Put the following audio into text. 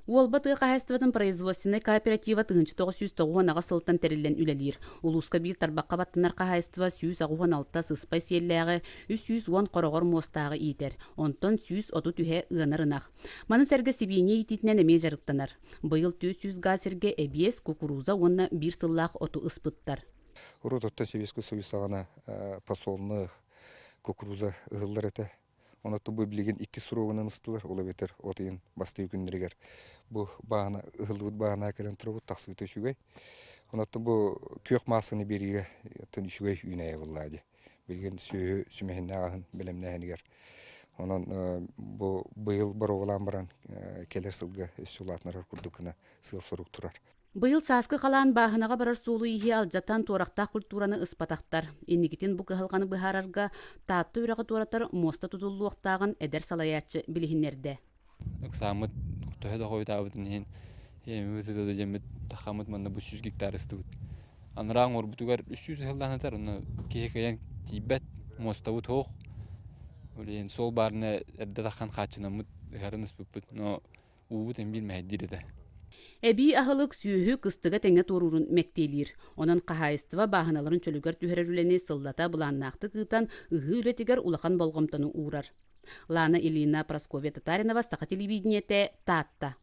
Уолбаты қағайстыватын производственный кооператива тыгынчы 990 сылтан терилен үлелир. Улуска бир тарбаққа баттынар қағайстыва 116 сыспай селләғы 310 қорогор мостағы итер. Онтон 130 түхе ығынарынақ. Манын сәргі сибине ититінен әме жарықтанар. Бұйыл 400 газерге әбес кукуруза онна бір сыллақ оту ыспыттар. Урототта Советский Союз сағана посолны кукуруза ығылдар әті. Онатты бұл білеген 2 сұрауынан ыстылар, ола бетер отыйын басты үкіндерігер. Бұл бағына, ығылығыд бағына әкелен тұрабы тақсығыты үшігай. Онатты бұл көк масыны беріге түн үшігай үйнайы бұллады. Білген сүмәхін ағын білімнәхінігер. Онан бұл бұйыл бір оғылан баран келер сылға үсілатынар күрдікіна сыл сорук тұрар. Быйыл саскы қалан бағынаға барар суылу ихе алжаттан туарақтақ культураны ыспатақтар. Эннигитин бұ кығылғаны бұхарарға таатты үріға туаратар моста тұтылу оқтағын әдер салаятчы білігінерді. Самыт құтығы қойды абытын өтеді өді жемет тақамыт манда бұл 100 гектар істігіт. Анырағын орбутуғар 300 жылдан атар, оны кейекаян тейбәт моставы тоқ. Сол барына әрді таққан қатшынамыт ғарын іспіппіт, но уғыт әмбел мәйдері. Эби ахылык сүйүхү кыстыга теңе турурун мектелир. Онан кахайстыва бахыналарын чөлүгөр түһәрүләне сыллата буланнакты кытан ыгы үлетигер улахан болгомтону урар. Лана Илина Прасковья Татаринова, Саха телевидениете, Татта.